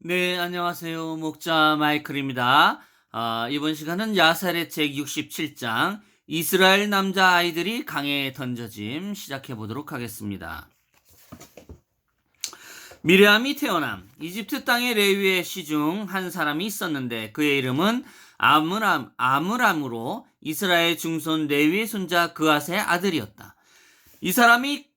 네, 안녕하세요. 목자 마이클입니다. 이번 시간은 야살의 책 67장 이스라엘 남자 아이들이 강에 던져짐 시작해 보도록 하겠습니다. 미르암이 태어남 이집트 땅의 레위의 시 중 한 사람이 있었는데 그의 이름은 아므람으로 이스라엘 중손 레위의 손자 그앗의 아들이었다. 이 사람이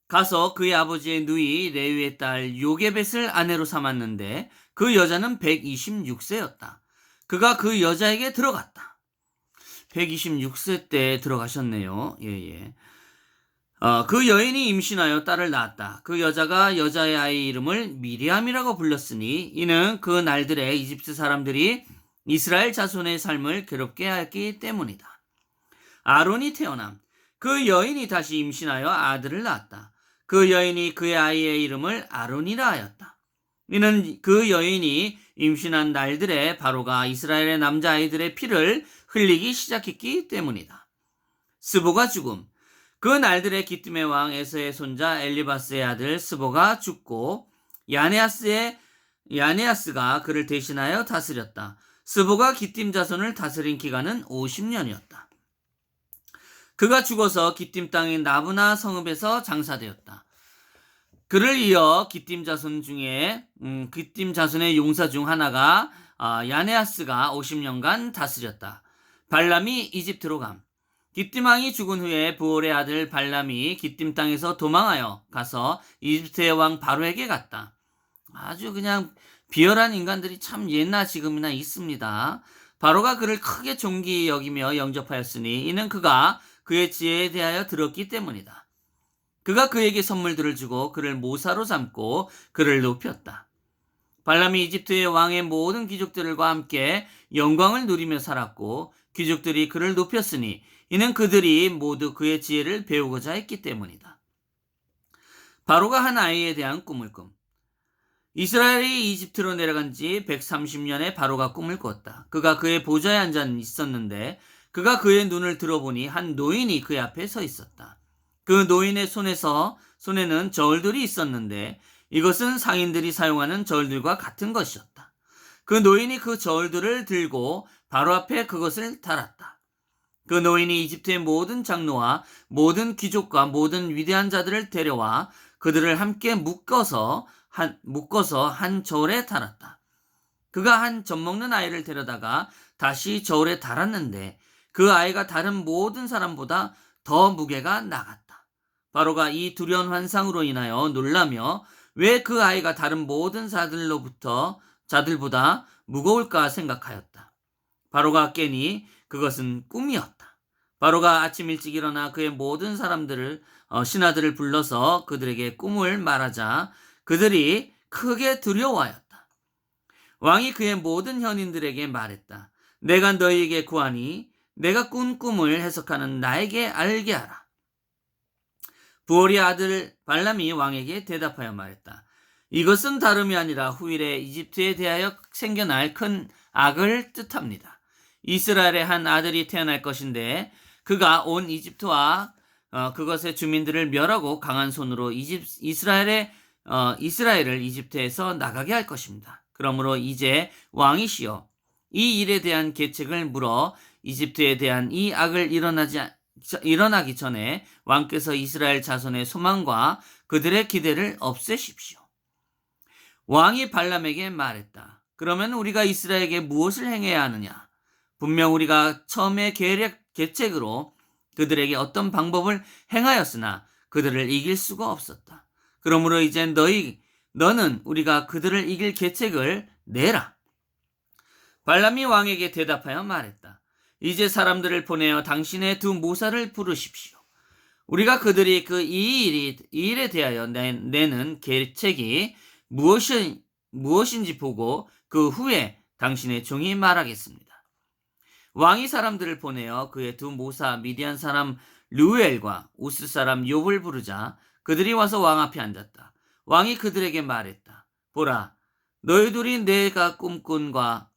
가서 그의 아버지의 누이 레위의 딸 요게벳을 아내로 삼았는데 그 여자는 126세였다. 그가 그 여자에게 들어갔다. 126세 때 들어가셨네요. 예. 그 여인이 임신하여 딸을 낳았다. 그 여자가 여자의 아이 이름을 미리암이라고 불렀으니 이는 그 날들에 이집트 사람들이 이스라엘 자손의 삶을 괴롭게 하였기 때문이다. 아론이 태어남 그 여인이 다시 임신하여 아들을 낳았다. 그 여인이 그의 아이의 이름을 아론이라 하였다. 이는 그 여인이 임신한 날들에 바로가 이스라엘의 남자아이들의 피를 흘리기 시작했기 때문이다. 스보가 죽음 그 날들에 기뜸의 왕 에서의 손자 엘리바스의 아들 스보가 죽고 야네아스가 그를 대신하여 다스렸다. 스보가 기띔 자손을 다스린 기간은 50년이었다. 그가 죽어서 기띔 땅인 나브나 성읍에서 장사되었다. 그를 이어 기띔 자손의 용사 중 하나가 야네아스가 50년간 다스렸다. 발람이 이집트로 감 기띔 왕이 죽은 후에 부올의 아들 발람이 기띔 땅에서 도망하여 가서 이집트의 왕 바로에게 갔다. 아주 그냥 비열한 인간들이 참 예나 지금이나 있습니다. 바로가 그를 크게 존귀히 여기며 영접하였으니 이는 그가 그의 지혜에 대하여 들었기 때문이다. 그가 그에게 선물들을 주고 그를 모사로 삼고 그를 높였다. 발람이 이집트의 왕의 모든 귀족들과 함께 영광을 누리며 살았고 귀족들이 그를 높였으니 이는 그들이 모두 그의 지혜를 배우고자 했기 때문이다. 바로가 한 아이에 대한 꿈을 꿈 이스라엘이 이집트로 내려간 지 130년에 바로가 꿈을 꿨다. 그가 그의 보좌에 앉아 있었는데 그가 그의 눈을 들어보니 한 노인이 그의 앞에 서 있었다. 그 노인의 손에는 저울들이 있었는데 이것은 상인들이 사용하는 저울들과 같은 것이었다. 그 노인이 그 저울들을 들고 바로 앞에 그것을 달았다. 그 노인이 이집트의 모든 장로와 모든 귀족과 모든 위대한 자들을 데려와 그들을 함께 묶어서 한 저울에 달았다. 그가 한 젖먹는 아이를 데려다가 다시 저울에 달았는데 그 아이가 다른 모든 사람보다 더 무게가 나갔다. 바로가 이 두려운 환상으로 인하여 놀라며 왜 그 아이가 다른 모든 자들보다 무거울까 생각하였다. 바로가 깨니 그것은 꿈이었다. 바로가 아침 일찍 일어나 그의 모든 신하들을 불러서 그들에게 꿈을 말하자 그들이 크게 두려워하였다. 왕이 그의 모든 현인들에게 말했다. 내가 너희에게 구하니 내가 꾼 꿈을 해석하는 나에게 알게 하라. 부올의 아들 발람이 왕에게 대답하여 말했다. 이것은 다름이 아니라 후일에 이집트에 대하여 생겨날 큰 악을 뜻합니다. 이스라엘의 한 아들이 태어날 것인데 그가 온 이집트와 그것의 주민들을 멸하고 강한 손으로 이스라엘을 이집트에서 나가게 할 것입니다. 그러므로 이제 왕이시여 이 일에 대한 계책을 물어 이집트에 대한 이 악을 일어나기 전에 왕께서 이스라엘 자손의 소망과 그들의 기대를 없애십시오. 왕이 발람에게 말했다. 그러면 우리가 이스라엘에게 무엇을 행해야 하느냐? 분명 우리가 처음에 계책으로 그들에게 어떤 방법을 행하였으나 그들을 이길 수가 없었다. 그러므로 이제 너는 우리가 그들을 이길 계책을 내라. 발람이 왕에게 대답하여 말했다. 이제 사람들을 보내어 당신의 두 모사를 부르십시오. 우리가 그들이 이 일에 대하여 내는 계책이 무엇인지 보고 그 후에 당신의 종이 말하겠습니다. 왕이 사람들을 보내어 그의 두 모사 미디안 사람 르우엘과 우스 사람 욥을 부르자 그들이 와서 왕 앞에 앉았다. 왕이 그들에게 말했다. 보라, 너희들이 내가 꾼 꿈과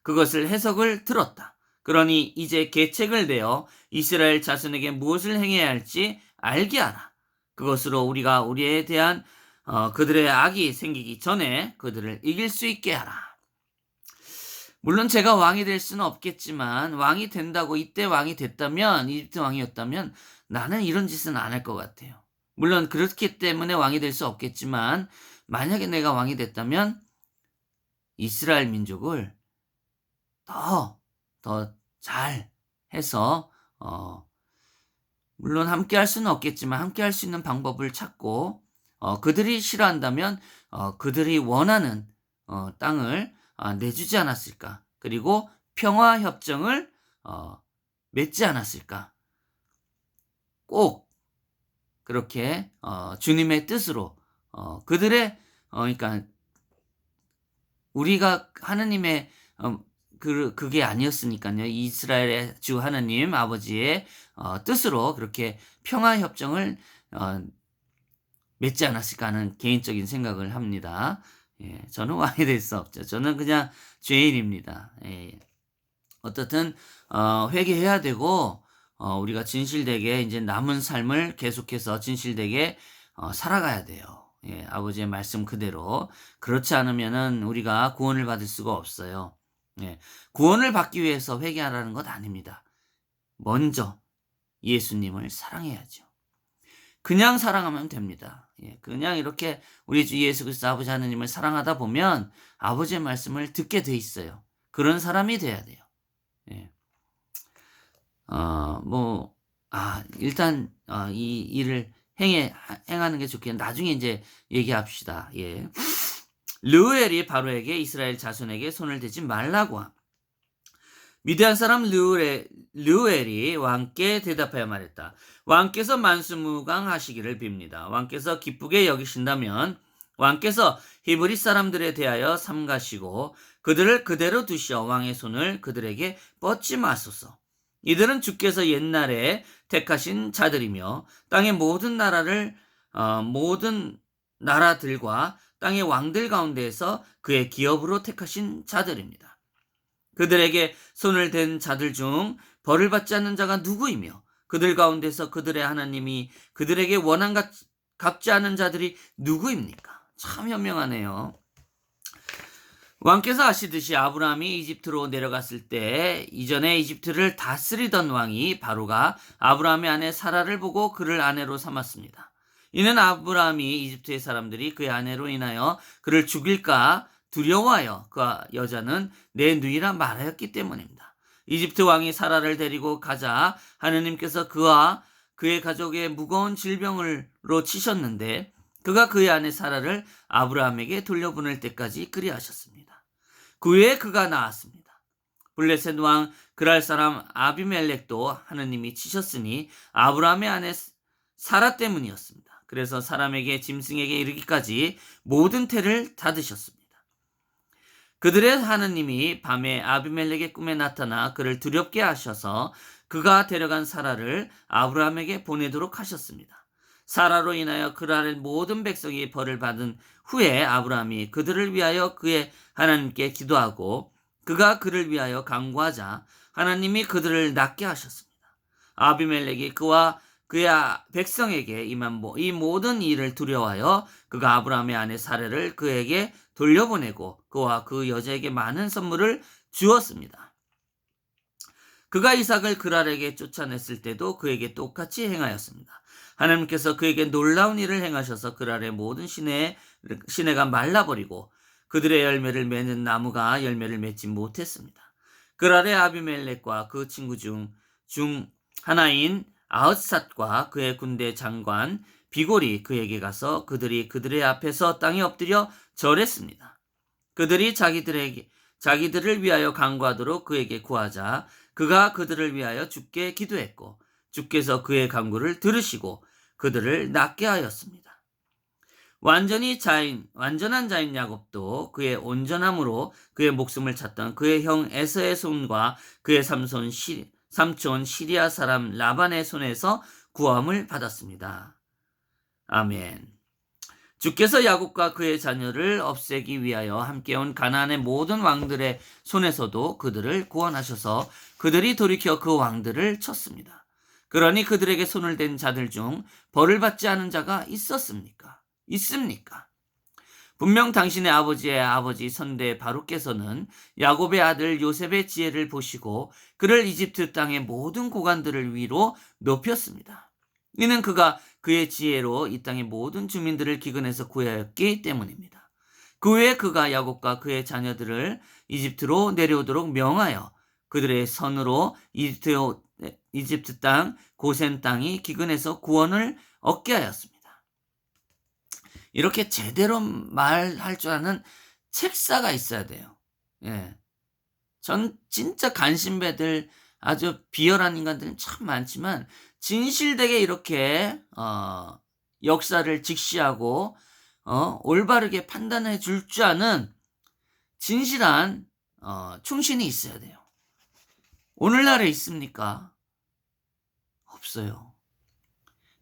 그것을 해석을 들었다. 그러니 이제 계책을 내어 이스라엘 자손에게 무엇을 행해야 할지 알게 하라. 그것으로 우리가 우리에 대한 그들의 악이 생기기 전에 그들을 이길 수 있게 하라. 물론 제가 왕이 될 수는 없겠지만 왕이 된다고 이때 왕이 됐다면 이집트 왕이었다면 나는 이런 짓은 안 할 것 같아요. 물론 그렇기 때문에 왕이 될 수 없겠지만 만약에 내가 왕이 됐다면 이스라엘 민족을 더 잘 해서 물론 함께 할 수는 없겠지만 함께 할 수 있는 방법을 찾고 그들이 싫어한다면 그들이 원하는 땅을 내주지 않았을까? 그리고 평화 협정을 맺지 않았을까? 꼭 그렇게 주님의 뜻으로 그들의 그러니까 우리가 하느님의 그게 아니었으니까요. 이스라엘의 주 하느님 아버지의 뜻으로 그렇게 평화 협정을 맺지 않았을까 하는 개인적인 생각을 합니다. 예, 저는 왕이 될 수 없죠. 저는 그냥 죄인입니다. 예. 어떻든 회개해야 되고 우리가 진실되게 이제 남은 삶을 계속해서 진실되게 살아가야 돼요. 예, 아버지의 말씀 그대로. 그렇지 않으면은 우리가 구원을 받을 수가 없어요. 예, 구원을 받기 위해서 회개하라는 것 아닙니다. 먼저 예수님을 사랑해야죠. 그냥 사랑하면 됩니다. 예, 그냥 이렇게 우리 주 예수 그리스도 아버지 하느님을 사랑하다 보면 아버지의 말씀을 듣게 돼 있어요. 그런 사람이 돼야 돼요. 예. 일단 이 일을 행하는 게 좋겠는데 나중에 이제 얘기합시다. 예. 르우엘이 바로에게 이스라엘 자손에게 손을 대지 말라고 함. 미디안 사람 르우엘이 왕께 대답하여 말했다. 왕께서 만수무강하시기를 빕니다. 왕께서 기쁘게 여기신다면 왕께서 히브리 사람들에 대하여 삼가시고 그들을 그대로 두시어 왕의 손을 그들에게 뻗지 마소서. 이들은 주께서 옛날에 택하신 자들이며 땅의 모든 나라들과 땅의 왕들 가운데에서 그의 기업으로 택하신 자들입니다. 그들에게 손을 댄 자들 중 벌을 받지 않는 자가 누구이며 그들 가운데서 그들의 하나님이 그들에게 원한 갚지 않은 자들이 누구입니까? 참 현명하네요. 왕께서 아시듯이 아브라함이 이집트로 내려갔을 때 이전에 이집트를 다스리던 왕이 바로가 아브라함의 아내 사라를 보고 그를 아내로 삼았습니다. 이는 아브라함이 이집트의 사람들이 그의 아내로 인하여 그를 죽일까 두려워하여 그 여자는 내 누이라 말하였기 때문입니다. 이집트 왕이 사라를 데리고 가자 하느님께서 그와 그의 가족의 무거운 질병으로 치셨는데 그가 그의 아내 사라를 아브라함에게 돌려보낼 때까지 그리하셨습니다. 그 후에 그가 나았습니다. 블레셋 왕 그랄 사람 아비멜렉도 하느님이 치셨으니 아브라함의 아내 사라 때문이었습니다. 그래서 사람에게 짐승에게 이르기까지 모든 태를 닫으셨습니다. 그들의 하느님이 밤에 아비멜렉의 꿈에 나타나 그를 두렵게 하셔서 그가 데려간 사라를 아브라함에게 보내도록 하셨습니다. 사라로 인하여 그랄의 모든 백성이 벌을 받은 후에 아브라함이 그들을 위하여 그의 하나님께 기도하고 그가 그를 위하여 간구하자 하나님이 그들을 낫게 하셨습니다. 아비멜렉이 그와 그의 백성에게 임한 이 모든 일을 두려워하여 그가 아브라함의 아내 사라를 그에게 돌려보내고 그와 그 여자에게 많은 선물을 주었습니다. 그가 이삭을 그랄에게 쫓아냈을 때도 그에게 똑같이 행하였습니다. 하나님께서 그에게 놀라운 일을 행하셔서 그랄의 모든 시내가 말라버리고 그들의 열매를 맺는 나무가 열매를 맺지 못했습니다. 그랄의 아비멜렉과 그 친구 중 하나인 아흐삿과 그의 군대 장관 비골이 그에게 가서 그들의 앞에서 땅에 엎드려 절했습니다. 그들이 자기들을 위하여 간구하도록 그에게 구하자 그가 그들을 위하여 주께 기도했고 주께서 그의 간구를 들으시고 그들을 낫게 하였습니다. 완전한 자인 야곱도 그의 온전함으로 그의 목숨을 찾던 그의 형 에서의 손과 그의 삼촌 시리아 사람 라반의 손에서 구함을 받았습니다. 아멘. 주께서 야곱과 그의 자녀를 없애기 위하여 함께 온 가나안의 모든 왕들의 손에서도 그들을 구원하셔서 그들이 돌이켜 그 왕들을 쳤습니다. 그러니 그들에게 손을 댄 자들 중 벌을 받지 않은 자가 있었습니까? 있습니까? 분명 당신의 아버지의 아버지 선대 바로께서는 야곱의 아들 요셉의 지혜를 보시고 그를 이집트 땅의 모든 고관들을 위로 높였습니다. 이는 그가 그의 지혜로 이 땅의 모든 주민들을 기근에서 구하였기 때문입니다. 그 후에 그가 야곱과 그의 자녀들을 이집트로 내려오도록 명하여 그들의 선으로 이집트 땅 고센 땅이 기근에서 구원을 얻게 하였습니다. 이렇게 제대로 말할 줄 아는 책사가 있어야 돼요. 예. 전 진짜 간신배들, 아주 비열한 인간들은 참 많지만 진실되게 이렇게 역사를 직시하고 올바르게 판단해 줄 줄 아는 진실한 충신이 있어야 돼요. 오늘날에 있습니까? 없어요.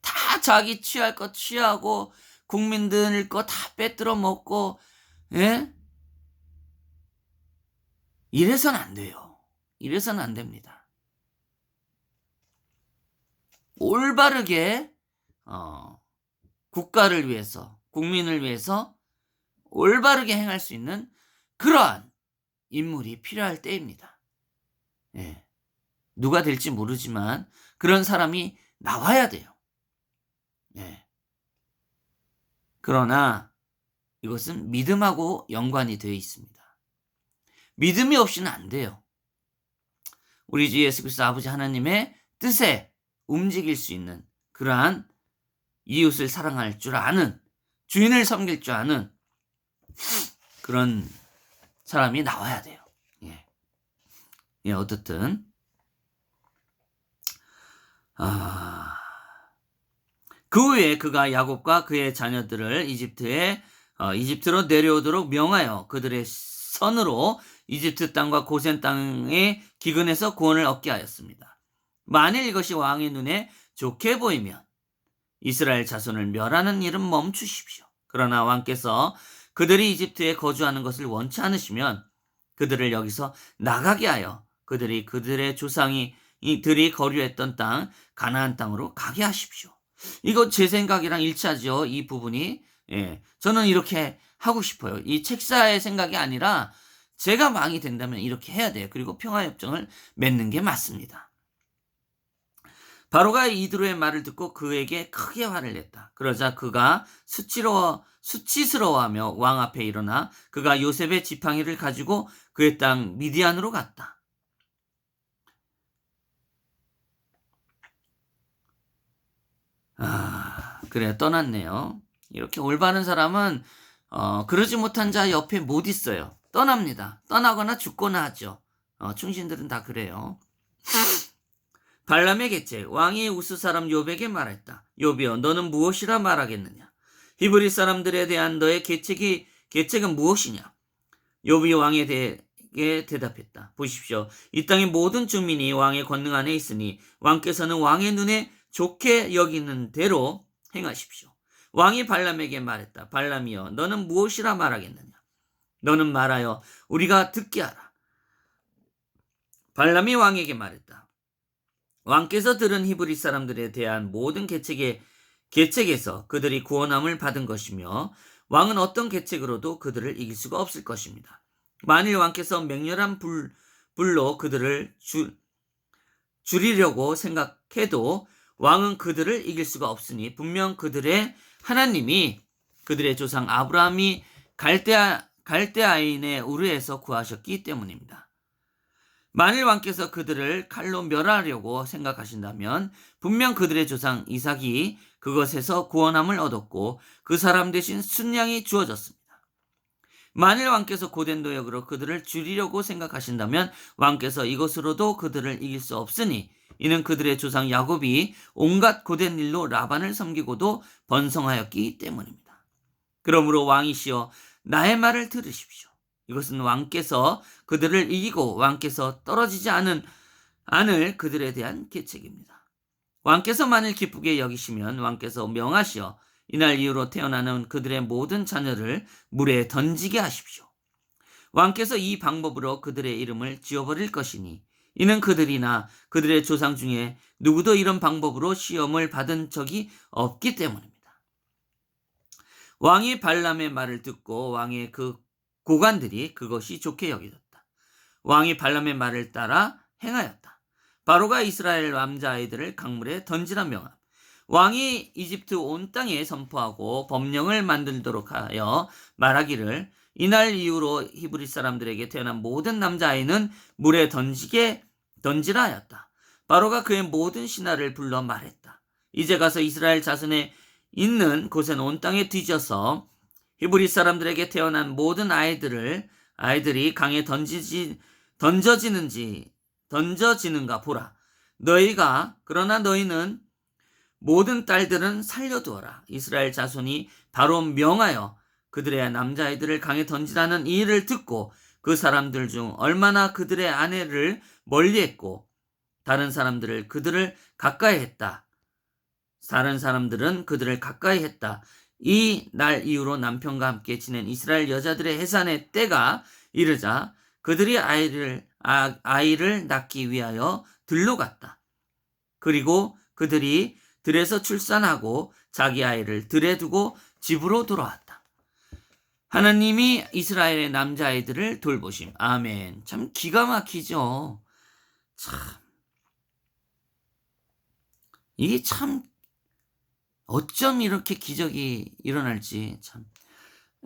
다 자기 취할 것 취하고 국민들 거 다 빼들어 먹고, 예? 이래선 안 돼요. 이래선 안 됩니다. 올바르게 국가를 위해서, 국민을 위해서 올바르게 행할 수 있는 그러한 인물이 필요할 때입니다. 예. 누가 될지 모르지만 그런 사람이 나와야 돼요. 예. 그러나 이것은 믿음하고 연관이 되어 있습니다. 믿음이 없이는 안 돼요. 우리 주 예수 그리스도 아버지 하나님의 뜻에 움직일 수 있는 그러한 이웃을 사랑할 줄 아는, 주인을 섬길 줄 아는 그런 사람이 나와야 돼요. 예, 어떻든 그 후에 그가 야곱과 그의 자녀들을 이집트로 내려오도록 명하여 그들의 선으로 이집트 땅과 고센 땅의 기근에서 구원을 얻게 하였습니다. 만일 이것이 왕의 눈에 좋게 보이면 이스라엘 자손을 멸하는 일은 멈추십시오. 그러나 왕께서 그들이 이집트에 거주하는 것을 원치 않으시면 그들을 여기서 나가게 하여 그들의 조상들이 거류했던 땅 가나안 땅으로 가게 하십시오. 이거 제 생각이랑 일치하죠. 이 부분이. 예, 저는 이렇게 하고 싶어요. 이 책사의 생각이 아니라 제가 왕이 된다면 이렇게 해야 돼요. 그리고 평화협정을 맺는 게 맞습니다. 바로가 이드로의 말을 듣고 그에게 크게 화를 냈다. 그러자 그가 수치스러워하며 왕 앞에 일어나 그가 요셉의 지팡이를 가지고 그의 땅 미디안으로 갔다. 그래 떠났네요. 이렇게 올바른 사람은 그러지 못한 자 옆에 못 있어요. 떠납니다. 떠나거나 죽거나 하죠. 충신들은 다 그래요. 발람의 계책, 왕이 우스 사람 욥에게 말했다. 욥이여, 너는 무엇이라 말하겠느냐? 히브리 사람들에 대한 너의 계책은 무엇이냐? 욥이 왕에게 대답했다. 보십시오. 이 땅의 모든 주민이 왕의 권능 안에 있으니 왕께서는 왕의 눈에 좋게 여기는 대로 행하십시오. 왕이 발람에게 말했다. 발람이여, 너는 무엇이라 말하겠느냐? 너는 말하여 우리가 듣게 하라. 발람이 왕에게 말했다. 왕께서 들은 히브리 사람들에 대한 모든 계책에서 그들이 구원함을 받은 것이며 왕은 어떤 계책으로도 그들을 이길 수가 없을 것입니다. 만일 왕께서 맹렬한 불로 그들을 줄이려고 생각해도 왕은 그들을 이길 수가 없으니 분명 그들의 하나님이 그들의 조상 아브라함이 갈대아인의 우르에서 구하셨기 때문입니다. 만일 왕께서 그들을 칼로 멸하려고 생각하신다면 분명 그들의 조상 이삭이 그것에서 구원함을 얻었고 그 사람 대신 순양이 주어졌습니다. 만일 왕께서 고된 노역으로 그들을 줄이려고 생각하신다면 왕께서 이것으로도 그들을 이길 수 없으니 이는 그들의 조상 야곱이 온갖 고된 일로 라반을 섬기고도 번성하였기 때문입니다. 그러므로 왕이시여 나의 말을 들으십시오. 이것은 왕께서 그들을 이기고 왕께서 떨어지지 않을 그들에 대한 계책입니다. 왕께서 만일 기쁘게 여기시면 왕께서 명하시어 이날 이후로 태어나는 그들의 모든 자녀를 물에 던지게 하십시오. 왕께서 이 방법으로 그들의 이름을 지워버릴 것이니 이는 그들이나 그들의 조상 중에 누구도 이런 방법으로 시험을 받은 적이 없기 때문입니다. 왕이 발람의 말을 듣고 왕의 그 고관들이 그것이 좋게 여겨졌다. 왕이 발람의 말을 따라 행하였다. 바로가 이스라엘 남자아이들을 강물에 던지라 명함. 왕이 이집트 온 땅에 선포하고 법령을 만들도록 하여 말하기를 이날 이후로 히브리 사람들에게 태어난 모든 남자아이는 물에 던지라 하였다. 바로가 그의 모든 신하를 불러 말했다. 이제 가서 이스라엘 자손에 있는 곳엔 온 땅에 뒤져서 히브리 사람들에게 태어난 모든 아이들이 강에 던져지는가 보라. 그러나 너희는 모든 딸들은 살려두어라. 이스라엘 자손이 바로 명하여 그들의 남자아이들을 강에 던지라는 이 일을 듣고 그 사람들 중 얼마나 그들의 아내를 멀리했고 다른 사람들은 그들을 가까이 했다. 이 날 이후로 남편과 함께 지낸 이스라엘 여자들의 해산의 때가 이르자 그들이 아이를 낳기 위하여 들로 갔다. 그리고 그들이 들에서 출산하고 자기 아이를 들에 두고 집으로 돌아왔다. 하나님이 이스라엘의 남자아이들을 돌보심. 아멘. 참 기가 막히죠. 참 이게 참 어쩜 이렇게 기적이 일어날지 참.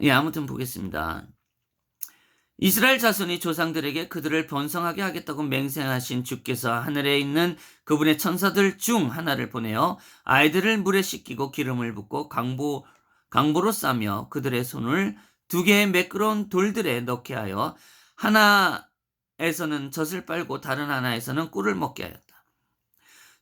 예, 아무튼 보겠습니다. 이스라엘 자손이 조상들에게 그들을 번성하게 하겠다고 맹세하신 주께서 하늘에 있는 그분의 천사들 중 하나를 보내어 아이들을 물에 씻기고 기름을 붓고 강보로 싸며 그들의 손을 두 개의 매끄러운 돌들에 넣게 하여 하나에서는 젖을 빨고 다른 하나에서는 꿀을 먹게 하였다.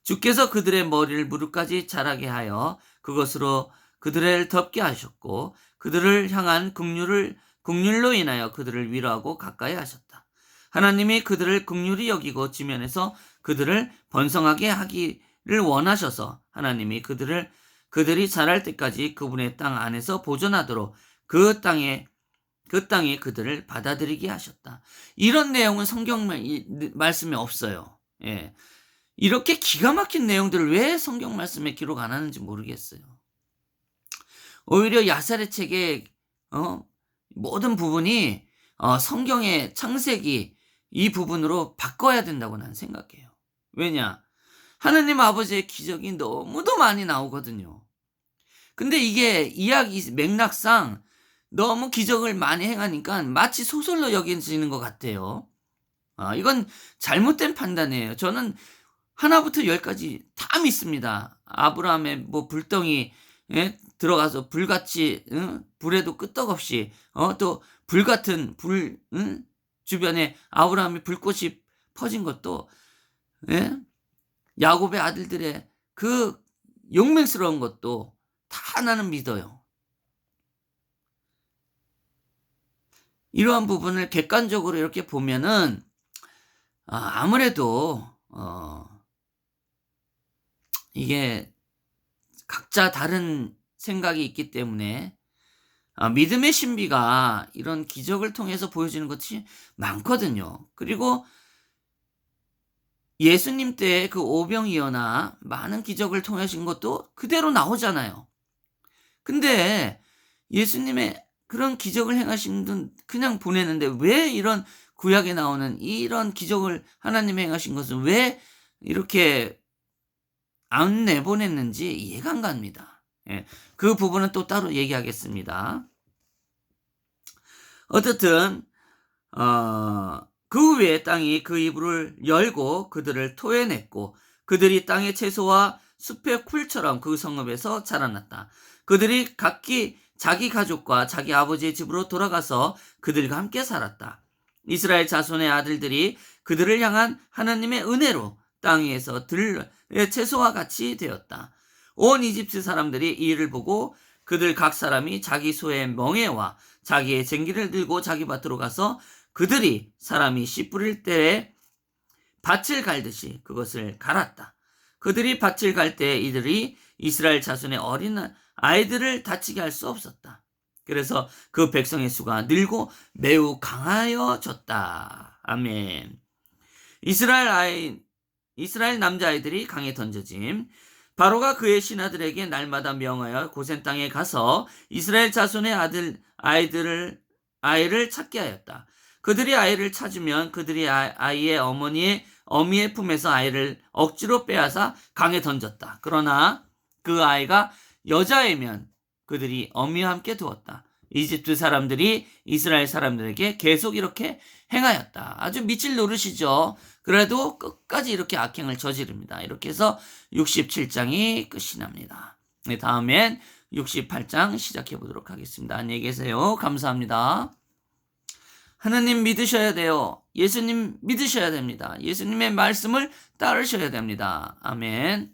주께서 그들의 머리를 무릎까지 자라게 하여 그것으로 그들을 덮게 하셨고 그들을 향한 긍휼로 인하여 그들을 위로하고 가까이 하셨다. 하나님이 그들을 긍휼히 여기고 지면에서 그들을 번성하게 하기를 원하셔서 하나님이 그들이 자랄 때까지 그분의 땅 안에서 보존하도록 그 땅에 그들을 받아들이게 하셨다. 이런 내용은 성경 말씀에 없어요. 예. 이렇게 기가 막힌 내용들을 왜 성경 말씀에 기록 안 하는지 모르겠어요. 오히려 야살의 책의 모든 부분이 성경의 창세기 이 부분으로 바꿔야 된다고 나는 생각해요. 왜냐? 하느님 아버지의 기적이 너무도 많이 나오거든요. 근데 이게 이야기 맥락상 너무 기적을 많이 행하니까 마치 소설로 여겨지는 것 같아요. 이건 잘못된 판단이에요. 저는 하나부터 열까지 다 믿습니다. 아브라함의 불덩이 들어가서 불같이 불에도 끄떡없이 또 불같은 불 주변에 아브라함의 불꽃이 퍼진 것도 야곱의 아들들의 그 용맹스러운 것도 다 나는 믿어요. 이러한 부분을 객관적으로 이렇게 보면은 아무래도 이게 각자 다른 생각이 있기 때문에 믿음의 신비가 이런 기적을 통해서 보여지는 것이 많거든요. 그리고 예수님 때 그 오병이어나 많은 기적을 통하신 것도 그대로 나오잖아요. 근데 예수님의 그런 기적을 행하신 분 그냥 보내는데 왜 이런 구약에 나오는 이런 기적을 하나님이 행하신 것은 왜 이렇게 안 내보냈는지 이해가 안 갑니다. 예, 그 부분은 또 따로 얘기하겠습니다. 어쨌든 그 후에 땅이 그 이불을 열고 그들을 토해냈고 그들이 땅의 채소와 숲의 풀처럼 그 성읍에서 자라났다. 그들이 각기 자기 가족과 자기 아버지의 집으로 돌아가서 그들과 함께 살았다. 이스라엘 자손의 아들들이 그들을 향한 하나님의 은혜로 땅 위에서 들의 채소와 같이 되었다. 온 이집트 사람들이 이 일을 보고 그들 각 사람이 자기 소의 멍에와 자기의 쟁기를 들고 자기 밭으로 가서 그들이 사람이 씨 뿌릴 때에 밭을 갈듯이 그것을 갈았다. 그들이 밭을 갈 때 이들이 이스라엘 자손의 어린 아이들을 다치게 할 수 없었다. 그래서 그 백성의 수가 늘고 매우 강하여졌다. 아멘. 이스라엘 남자아이들이 강에 던져짐. 바로가 그의 신하들에게 날마다 명하여 고센 땅에 가서 이스라엘 자손의 아이를 찾게 하였다. 그들이 아이를 찾으면 그들이 아이의 어미의 품에서 아이를 억지로 빼앗아 강에 던졌다. 그러나 그 아이가 여자이면 그들이 어미와 함께 두었다. 이집트 사람들이 이스라엘 사람들에게 계속 이렇게 행하였다. 아주 밑을 노르시죠. 그래도 끝까지 이렇게 악행을 저지릅니다. 이렇게 해서 67장이 끝이 납니다. 네, 다음엔 68장 시작해 보도록 하겠습니다. 안녕히 계세요. 감사합니다. 하나님 믿으셔야 돼요. 예수님 믿으셔야 됩니다. 예수님의 말씀을 따르셔야 됩니다. 아멘.